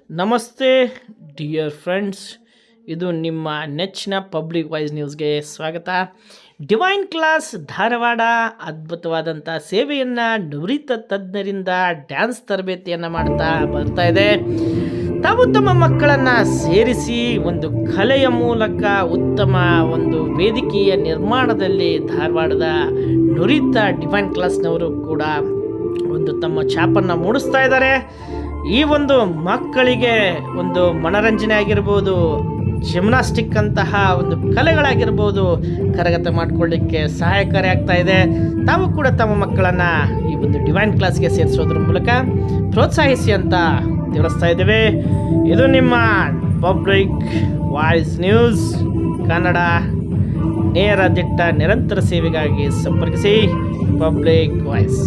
ನಮಸ್ತೆ dear friends, ಇದು ನಿಮ್ಮ ನೆಚ್ಚಿನ ಪಬ್ಲಿಕ್ ವಾಯ್ಸ್ ನ್ಯೂಸ್ಗೆ ಸ್ವಾಗತ. ಡಿವೈನ್ ಕ್ಲಾಸ್ ಧಾರವಾಡ ಅದ್ಭುತವಾದಂಥ ಸೇವೆಯನ್ನು ನುರಿತ ತಜ್ಞರಿಂದ ಡ್ಯಾನ್ಸ್ ತರಬೇತಿಯನ್ನು ಮಾಡ್ತಾ ಬರ್ತಾ ಇದೆ. ತಾವು ತಮ್ಮ ಮಕ್ಕಳನ್ನು ಸೇರಿಸಿ ಒಂದು ಕಲೆಯ ಮೂಲಕ ಉತ್ತಮ ಒಂದು ವೇದಿಕೆಯ ನಿರ್ಮಾಣದಲ್ಲಿ ಧಾರವಾಡದ ನುರಿತ ಡಿವೈನ್ ಕ್ಲಾಸ್ನವರು ಕೂಡ ಒಂದು ತಮ್ಮ ಛಾಪನ್ನು ಮೂಡಿಸ್ತಾ ಇದ್ದಾರೆ. ಈ ಒಂದು ಮಕ್ಕಳಿಗೆ ಒಂದು ಮನರಂಜನೆ ಆಗಿರ್ಬೋದು, ಜಿಮ್ನಾಸ್ಟಿಕ್ ಅಂತಹ ಒಂದು ಕಲೆಗಳಾಗಿರ್ಬೋದು ಕರಗತ ಮಾಡಿಕೊಳ್ಳಿಕ್ಕೆ ಸಹಾಯಕಾರಿ ಆಗ್ತಾ ಇದೆ. ತಾವು ಕೂಡ ತಮ್ಮ ಮಕ್ಕಳನ್ನು ಈ ಒಂದು ಡಿವೈನ್ ಕ್ಲಾಸ್ಗೆ ಸೇರಿಸೋದ್ರ ಮೂಲಕ ಪ್ರೋತ್ಸಾಹಿಸಿ ಅಂತ ತಿಳಿಸ್ತಾ ಇದ್ದೇವೆ. ಇದು ನಿಮ್ಮ ಪಬ್ಲಿಕ್ ವಾಯ್ಸ್ ನ್ಯೂಸ್ ಕನ್ನಡ, ನೇರ ದಿಟ್ಟ ನಿರಂತರ ಸೇವೆಗಾಗಿ ಸಂಪರ್ಕಿಸಿ ಪಬ್ಲಿಕ್ ವಾಯ್ಸ್.